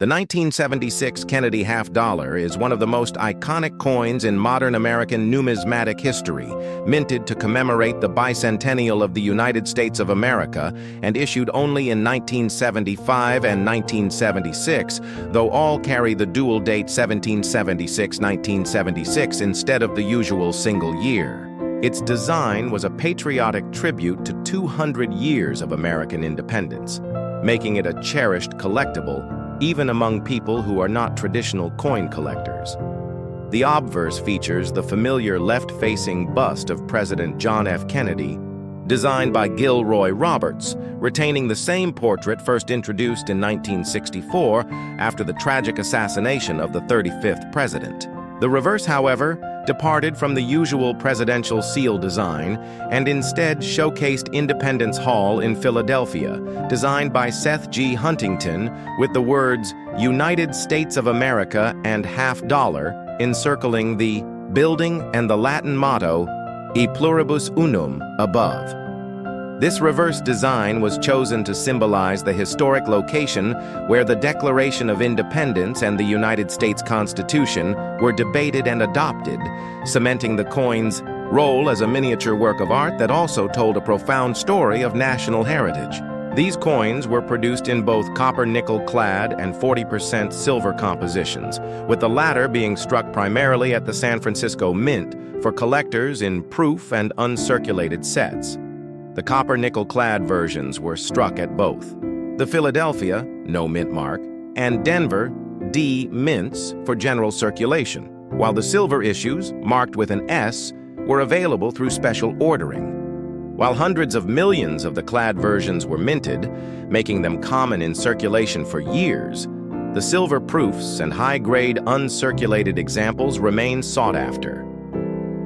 The 1976 Kennedy Half Dollar is one of the most iconic coins in modern American numismatic history, minted to commemorate the bicentennial of the United States of America and issued only in 1975 and 1976, though all carry the dual date 1776-1976 instead of the usual single year. Its design was a patriotic tribute to 200 years of American independence, making it a cherished collectible even among people who are not traditional coin collectors. The obverse features the familiar left-facing bust of President John F. Kennedy, designed by Gilroy Roberts, retaining the same portrait first introduced in 1964 after the tragic assassination of the 35th president. The reverse, however, departed from the usual presidential seal design and instead showcased Independence Hall in Philadelphia, designed by Seth G. Huntington, with the words United States of America and Half Dollar encircling the building and the Latin motto E pluribus unum above. This reverse design was chosen to symbolize the historic location where the Declaration of Independence and the United States Constitution were debated and adopted, cementing the coin's role as a miniature work of art that also told a profound story of national heritage. These coins were produced in both copper-nickel clad and 40% silver compositions, with the latter being struck primarily at the San Francisco Mint for collectors in proof and uncirculated sets. The copper-nickel clad versions were struck at both the Philadelphia, no mint mark, and Denver, D mints for general circulation, while the silver issues, marked with an S, were available through special ordering. While hundreds of millions of the clad versions were minted, making them common in circulation for years, the silver proofs and high-grade uncirculated examples remain sought after.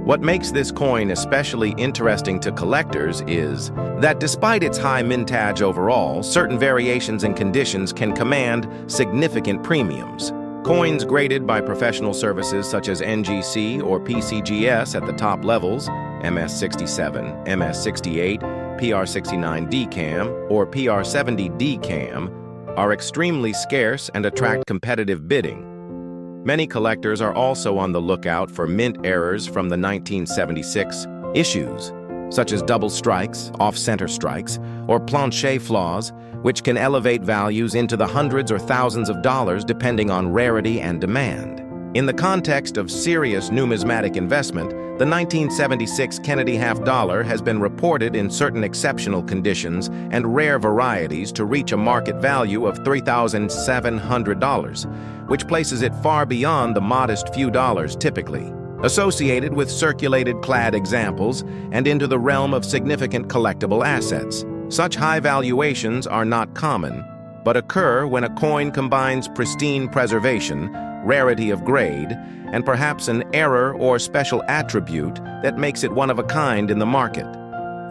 What makes this coin especially interesting to collectors is that despite its high mintage overall, certain variations and conditions can command significant premiums. Coins graded by professional services such as NGC or PCGS at the top levels, MS67, MS68, PR69 DCAM, or PR70 DCAM, are extremely scarce and attract competitive bidding. Many collectors are also on the lookout for mint errors from the 1976 issues, such as double strikes, off-center strikes, or plancher flaws, which can elevate values into the hundreds or thousands of dollars depending on rarity and demand. In the context of serious numismatic investment, the 1976 Kennedy Half Dollar has been reported in certain exceptional conditions and rare varieties to reach a market value of $3,700, which places it far beyond the modest few dollars typically associated with circulated clad examples and into the realm of significant collectible assets. Such high valuations are not common, but occur when a coin combines pristine preservation, rarity of grade, and perhaps an error or special attribute that makes it one of a kind in the market.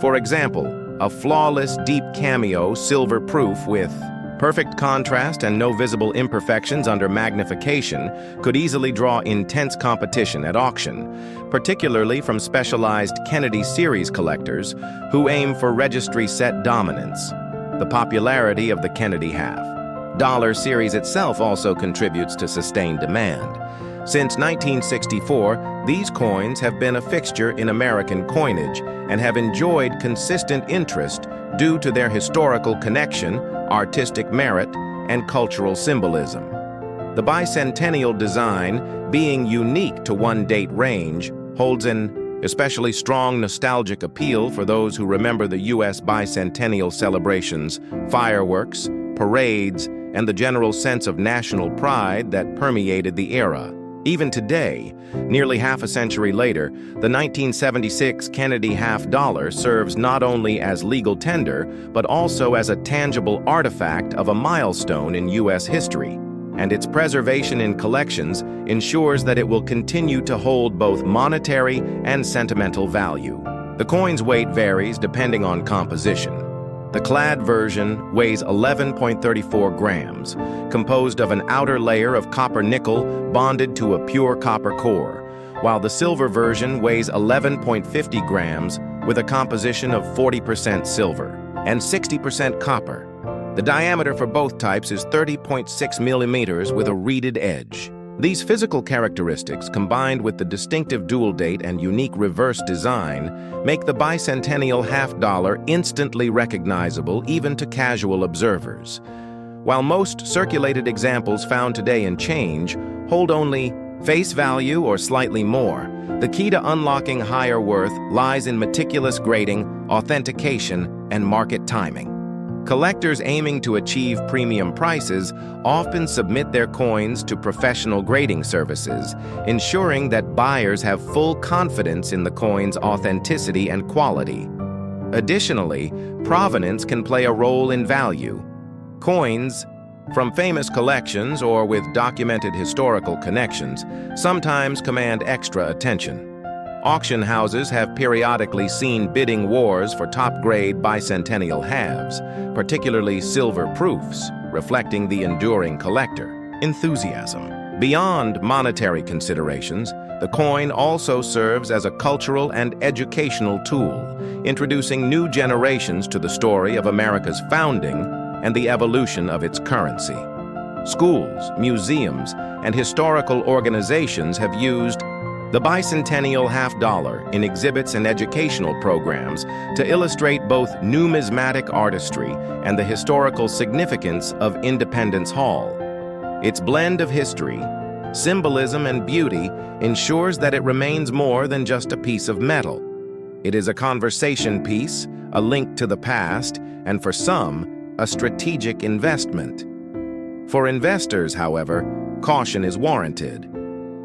For example, a flawless deep cameo silver proof with perfect contrast and no visible imperfections under magnification could easily draw intense competition at auction, particularly from specialized Kennedy series collectors who aim for registry set dominance. The popularity of the Kennedy Half Dollar series itself also contributes to sustained demand. Since 1964, these coins have been a fixture in American coinage and have enjoyed consistent interest due to their historical connection, artistic merit, and cultural symbolism. The bicentennial design, being unique to one date range, holds an especially strong nostalgic appeal for those who remember the U.S. bicentennial celebrations, fireworks, parades, and the general sense of national pride that permeated the era. Even today, nearly half a century later, the 1976 Kennedy Half Dollar serves not only as legal tender, but also as a tangible artifact of a milestone in U.S. history, and its preservation in collections ensures that it will continue to hold both monetary and sentimental value. The coin's weight varies depending on composition. The clad version weighs 11.34 grams, composed of an outer layer of copper-nickel bonded to a pure copper core, while the silver version weighs 11.50 grams with a composition of 40% silver and 60% copper. The diameter for both types is 30.6 millimeters with a reeded edge. These physical characteristics, combined with the distinctive dual date and unique reverse design, make the Bicentennial Half Dollar instantly recognizable even to casual observers. While most circulated examples found today in change hold only face value or slightly more, the key to unlocking higher worth lies in meticulous grading, authentication, and market timing. Collectors aiming to achieve premium prices often submit their coins to professional grading services, ensuring that buyers have full confidence in the coin's authenticity and quality. Additionally, provenance can play a role in value. Coins from famous collections or with documented historical connections sometimes command extra attention. Auction houses have periodically seen bidding wars for top-grade bicentennial halves, particularly silver proofs, reflecting the enduring collector enthusiasm. Beyond monetary considerations, the coin also serves as a cultural and educational tool, introducing new generations to the story of America's founding and the evolution of its currency. Schools, museums, and historical organizations have used the Bicentennial Half Dollar in exhibits and educational programs to illustrate both numismatic artistry and the historical significance of Independence Hall. Its blend of history, symbolism, and beauty ensures that it remains more than just a piece of metal. It is a conversation piece, a link to the past, and for some, a strategic investment. For investors, however, caution is warranted.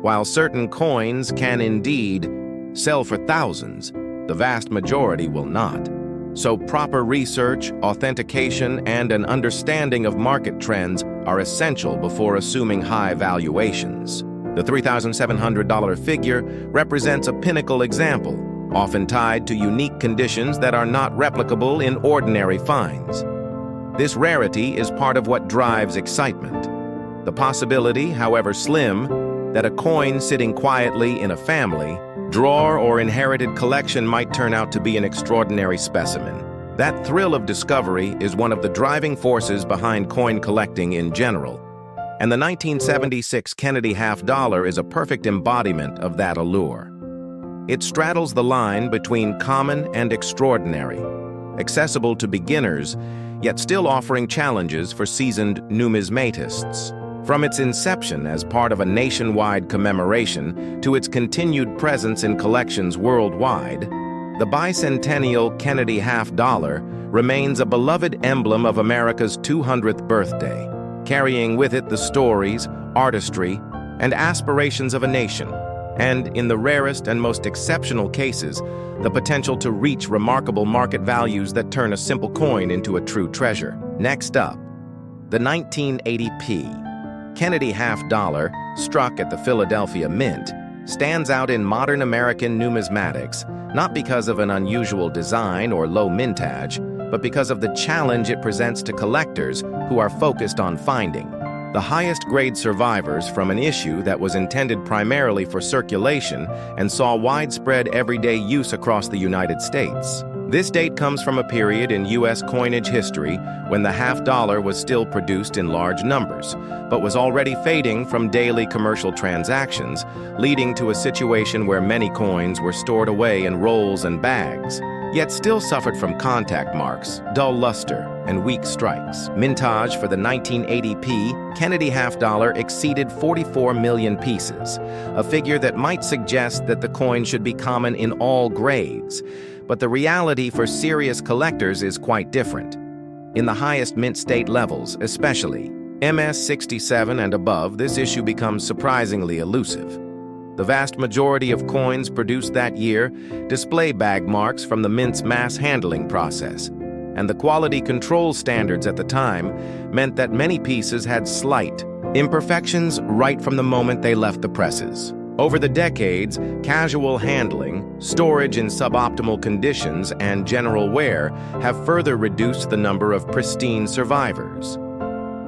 While certain coins can indeed sell for thousands, the vast majority will not. So proper research, authentication, and an understanding of market trends are essential before assuming high valuations. The $3,700 figure represents a pinnacle example, often tied to unique conditions that are not replicable in ordinary finds. This rarity is part of what drives excitement. The possibility, however slim, that a coin sitting quietly in a family, drawer, or inherited collection might turn out to be an extraordinary specimen. That thrill of discovery is one of the driving forces behind coin collecting in general, and the 1976 Kennedy Half Dollar is a perfect embodiment of that allure. It straddles the line between common and extraordinary, accessible to beginners, yet still offering challenges for seasoned numismatists. From its inception as part of a nationwide commemoration to its continued presence in collections worldwide, the Bicentennial Kennedy Half Dollar remains a beloved emblem of America's 200th birthday, carrying with it the stories, artistry, and aspirations of a nation, and, in the rarest and most exceptional cases, the potential to reach remarkable market values that turn a simple coin into a true treasure. Next up, the 1980p Kennedy Half Dollar, struck at the Philadelphia Mint, stands out in modern American numismatics, not because of an unusual design or low mintage, but because of the challenge it presents to collectors who are focused on finding the highest grade survivors from an issue that was intended primarily for circulation and saw widespread everyday use across the United States. This date comes from a period in U.S. coinage history when the half dollar was still produced in large numbers, but was already fading from daily commercial transactions, leading to a situation where many coins were stored away in rolls and bags, yet still suffered from contact marks, dull luster, and weak strikes. Mintage for the 1980p Kennedy Half Dollar exceeded 44 million pieces, a figure that might suggest that the coin should be common in all grades. But the reality for serious collectors is quite different. In the highest mint state levels, especially MS 67 and above, this issue becomes surprisingly elusive. The vast majority of coins produced that year display bag marks from the mint's mass handling process, and the quality control standards at the time meant that many pieces had slight imperfections right from the moment they left the presses. Over the decades, casual handling, storage in suboptimal conditions, and general wear have further reduced the number of pristine survivors.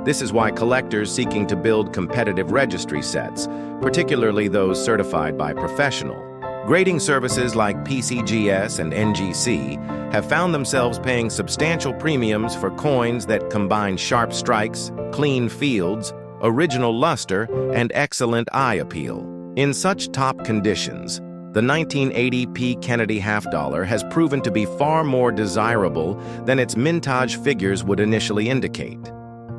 This is why collectors seeking to build competitive registry sets, particularly those certified by professional Grading services like PCGS and NGC have found themselves paying substantial premiums for coins that combine sharp strikes, clean fields, original luster, and excellent eye appeal. In such top conditions, the 1980 Kennedy Half Dollar has proven to be far more desirable than its mintage figures would initially indicate.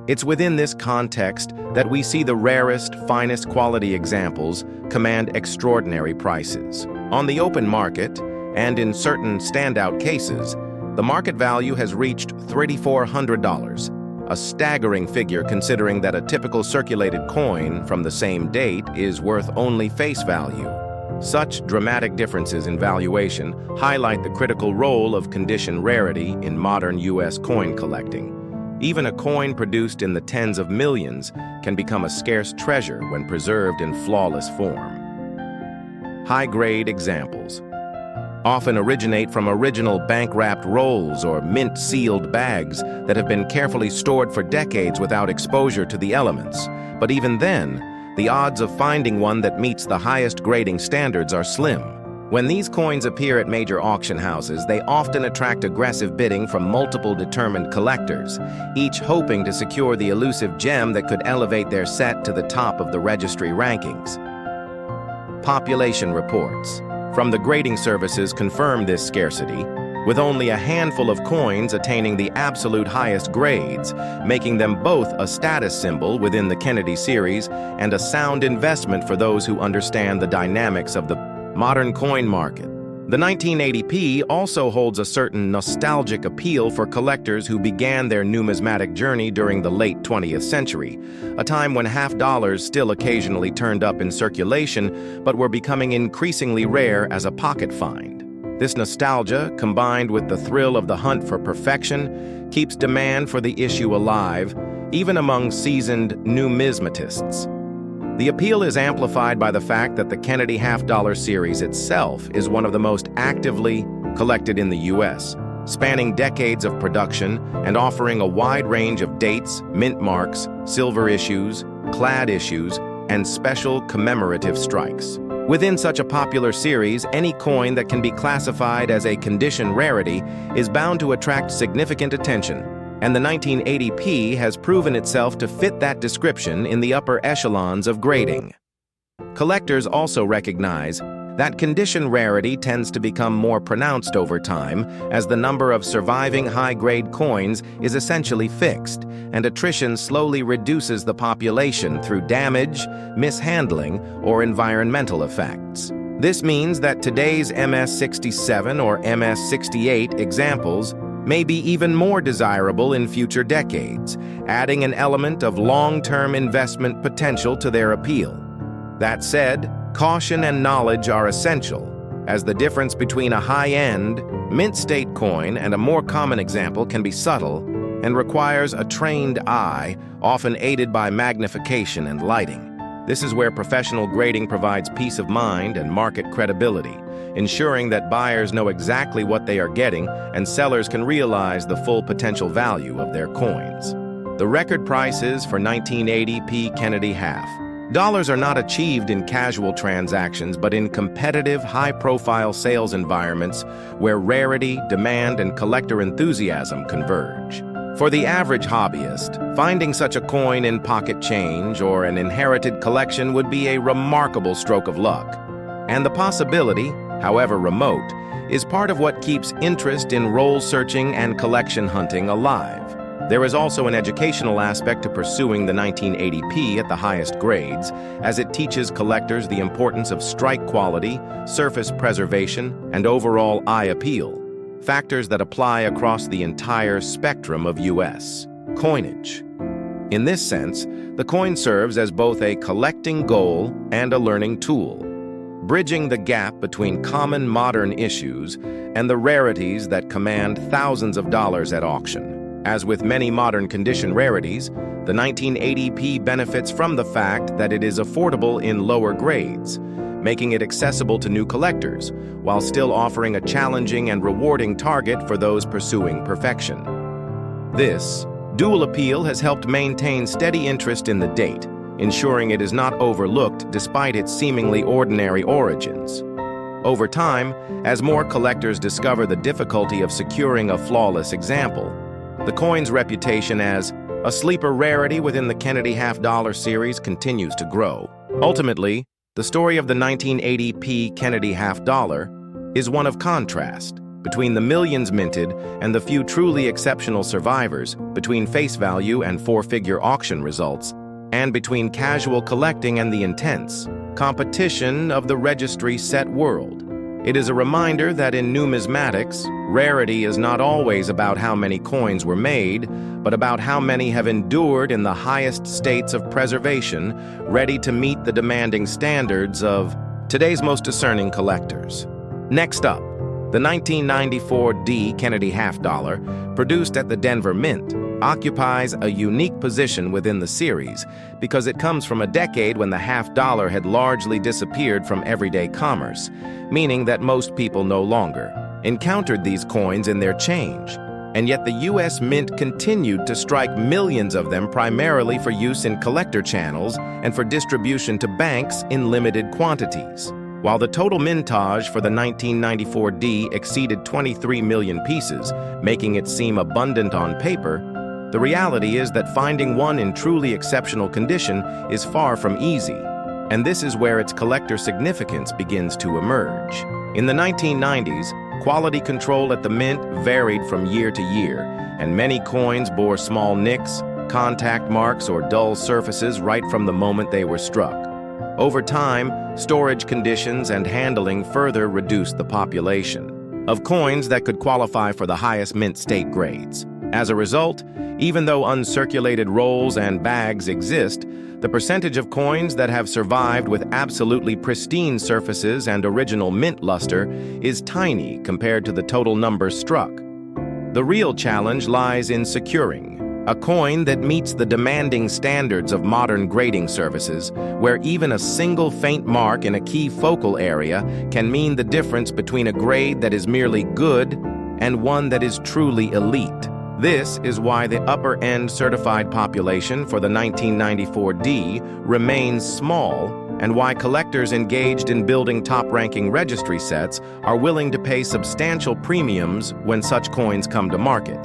It's within this context that we see the rarest, finest quality examples command extraordinary prices. On the open market, and in certain standout cases, the market value has reached $3,400, a staggering figure considering that a typical circulated coin from the same date is worth only face value. Such dramatic differences in valuation highlight the critical role of condition rarity in modern U.S. coin collecting. Even a coin produced in the tens of millions can become a scarce treasure when preserved in flawless form. High-grade examples often originate from original bank-wrapped rolls or mint-sealed bags that have been carefully stored for decades without exposure to the elements. But even then, the odds of finding one that meets the highest grading standards are slim. When these coins appear at major auction houses, they often attract aggressive bidding from multiple determined collectors, each hoping to secure the elusive gem that could elevate their set to the top of the registry rankings. Population reports from the grading services confirm this scarcity, with only a handful of coins attaining the absolute highest grades, making them both a status symbol within the Kennedy series and a sound investment for those who understand the dynamics of the modern coin market. The 1980 also holds a certain nostalgic appeal for collectors who began their numismatic journey during the late 20th century, a time when half dollars still occasionally turned up in circulation but were becoming increasingly rare as a pocket find. This nostalgia, combined with the thrill of the hunt for perfection, keeps demand for the issue alive, even among seasoned numismatists. The appeal is amplified by the fact that the Kennedy Half Dollar series itself is one of the most actively collected in the U.S., spanning decades of production and offering a wide range of dates, mint marks, silver issues, clad issues, and special commemorative strikes. Within such a popular series, any coin that can be classified as a condition rarity is bound to attract significant attention, and the 1980 has proven itself to fit that description in the upper echelons of grading. Collectors also recognize that condition rarity tends to become more pronounced over time as the number of surviving high-grade coins is essentially fixed, and attrition slowly reduces the population through damage, mishandling, or environmental effects. This means that today's MS-67 or MS-68 examples may be even more desirable in future decades, adding an element of long-term investment potential to their appeal. That said, caution and knowledge are essential, as the difference between a high-end, mint-state coin and a more common example can be subtle and requires a trained eye, often aided by magnification and lighting. This is where professional grading provides peace of mind and market credibility, ensuring that buyers know exactly what they are getting and sellers can realize the full potential value of their coins. The record prices for 1980 Kennedy Half Dollars are not achieved in casual transactions, but in competitive, high-profile sales environments where rarity, demand, and collector enthusiasm converge. For the average hobbyist, finding such a coin in pocket change or an inherited collection would be a remarkable stroke of luck. And the possibility, however remote, is part of what keeps interest in roll searching and collection hunting alive. There is also an educational aspect to pursuing the 1980 at the highest grades, as it teaches collectors the importance of strike quality, surface preservation, and overall eye appeal, factors that apply across the entire spectrum of U.S. coinage. In this sense, the coin serves as both a collecting goal and a learning tool, bridging the gap between common modern issues and the rarities that command thousands of dollars at auction. As with many modern condition rarities, the 1980 benefits from the fact that it is affordable in lower grades, making it accessible to new collectors, while still offering a challenging and rewarding target for those pursuing perfection. This dual appeal has helped maintain steady interest in the date, ensuring it is not overlooked despite its seemingly ordinary origins. Over time, as more collectors discover the difficulty of securing a flawless example, the coin's reputation as a sleeper rarity within the Kennedy Half Dollar series continues to grow. Ultimately, the story of the 1980p Kennedy Half Dollar is one of contrast between the millions minted and the few truly exceptional survivors, between face value and four-figure auction results, and between casual collecting and the intense competition of the registry set world. It is a reminder that in numismatics, rarity is not always about how many coins were made, but about how many have endured in the highest states of preservation, ready to meet the demanding standards of today's most discerning collectors. Next up, the 1994 Kennedy Half Dollar, produced at the Denver Mint, occupies a unique position within the series because it comes from a decade when the half dollar had largely disappeared from everyday commerce, meaning that most people no longer encountered these coins in their change. And yet the U.S. Mint continued to strike millions of them primarily for use in collector channels and for distribution to banks in limited quantities. While the total mintage for the 1994 exceeded 23 million pieces, making it seem abundant on paper, the reality is that finding one in truly exceptional condition is far from easy, and this is where its collector significance begins to emerge. In the 1990s, quality control at the Mint varied from year to year, and many coins bore small nicks, contact marks, or dull surfaces right from the moment they were struck. Over time, storage conditions and handling further reduced the population of coins that could qualify for the highest Mint state grades. As a result, even though uncirculated rolls and bags exist, the percentage of coins that have survived with absolutely pristine surfaces and original mint luster is tiny compared to the total numbers struck. The real challenge lies in securing a coin that meets the demanding standards of modern grading services, where even a single faint mark in a key focal area can mean the difference between a grade that is merely good and one that is truly elite. This is why the upper-end certified population for the 1994 remains small, and why collectors engaged in building top-ranking registry sets are willing to pay substantial premiums when such coins come to market.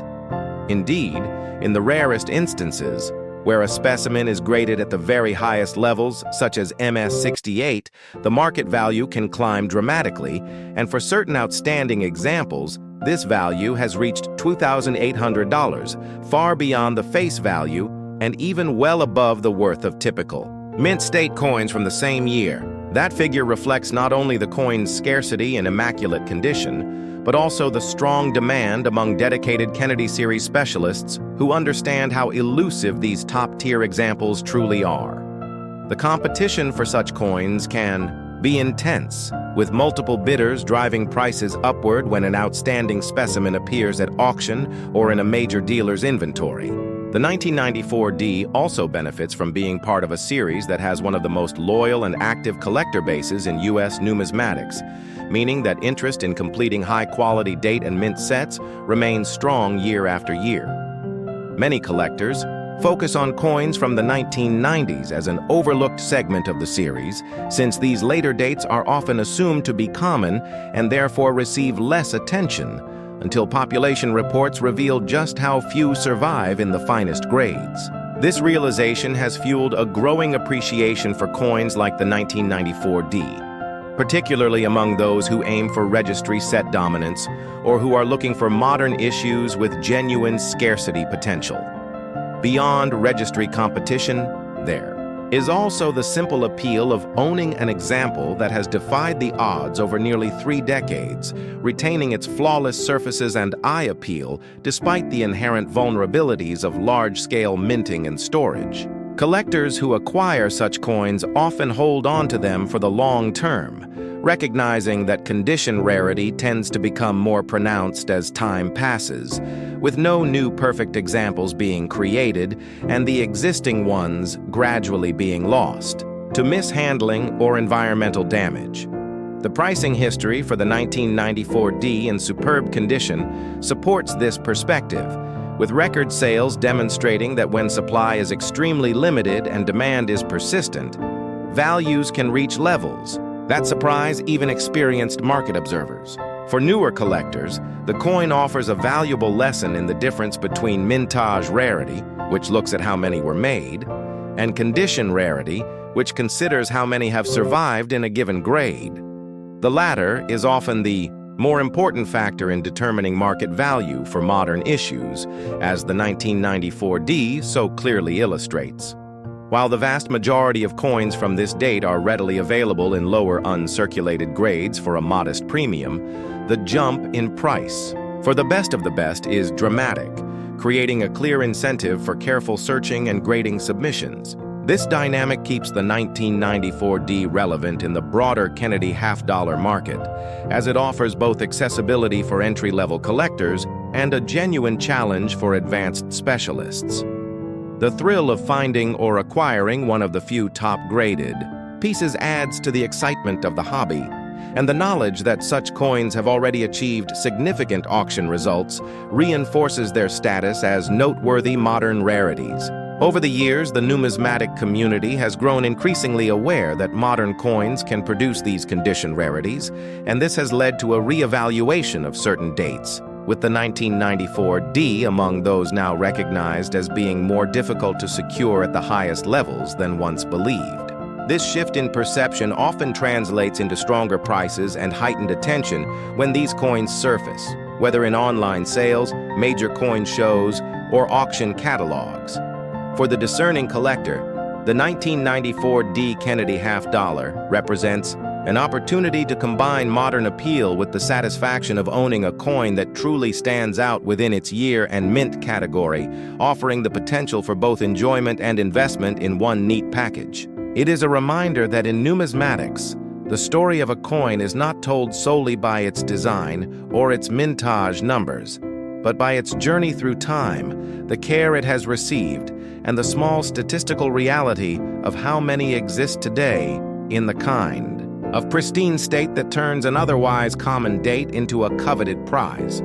Indeed, in the rarest instances, where a specimen is graded at the very highest levels, such as MS-68, the market value can climb dramatically, and for certain outstanding examples, this value has reached $2,800, far beyond the face value and even well above the worth of typical Mint state coins from the same year. That figure reflects not only the coin's scarcity and immaculate condition, but also the strong demand among dedicated Kennedy series specialists who understand how elusive these top-tier examples truly are. The competition for such coins can be intense, with multiple bidders driving prices upward when an outstanding specimen appears at auction or in a major dealer's inventory. The 1994 also benefits from being part of a series that has one of the most loyal and active collector bases in U.S. numismatics, meaning that interest in completing high-quality date and mint sets remains strong year after year. Many collectors focus on coins from the 1990s as an overlooked segment of the series, since these later dates are often assumed to be common and therefore receive less attention, until population reports reveal just how few survive in the finest grades. This realization has fueled a growing appreciation for coins like the 1994 particularly among those who aim for registry set dominance or who are looking for modern issues with genuine scarcity potential. Beyond registry competition, there is also the simple appeal of owning an example that has defied the odds over nearly 3 decades, retaining its flawless surfaces and eye appeal despite the inherent vulnerabilities of large-scale minting and storage. Collectors who acquire such coins often hold on to them for the long term, recognizing that condition rarity tends to become more pronounced as time passes, with no new perfect examples being created and the existing ones gradually being lost to mishandling or environmental damage. The pricing history for the 1994 in superb condition supports this perspective, with record sales demonstrating that when supply is extremely limited and demand is persistent, values can reach levels That surprise even experienced market observers. For newer collectors, the coin offers a valuable lesson in the difference between mintage rarity, which looks at how many were made, and condition rarity, which considers how many have survived in a given grade. The latter is often the more important factor in determining market value for modern issues, as the 1994 D so clearly illustrates. While the vast majority of coins from this date are readily available in lower uncirculated grades for a modest premium, the jump in price for the best of the best is dramatic, creating a clear incentive for careful searching and grading submissions. This dynamic keeps the 1994 D relevant in the broader Kennedy Half Dollar market, as it offers both accessibility for entry-level collectors and a genuine challenge for advanced specialists. The thrill of finding or acquiring one of the few top-graded pieces adds to the excitement of the hobby, and the knowledge that such coins have already achieved significant auction results reinforces their status as noteworthy modern rarities. Over the years, the numismatic community has grown increasingly aware that modern coins can produce these condition rarities, and this has led to a re-evaluation of certain dates, with the 1994 D among those now recognized as being more difficult to secure at the highest levels than once believed. This shift in perception often translates into stronger prices and heightened attention when these coins surface, whether in online sales, major coin shows, or auction catalogs. For the discerning collector, the 1994 D Kennedy Half Dollar represents an opportunity to combine modern appeal with the satisfaction of owning a coin that truly stands out within its year and mint category, offering the potential for both enjoyment and investment in one neat package. It is a reminder that in numismatics, the story of a coin is not told solely by its design or its mintage numbers, but by its journey through time, the care it has received, and the small statistical reality of how many exist today in the kind of pristine state that turns an otherwise common date into a coveted prize.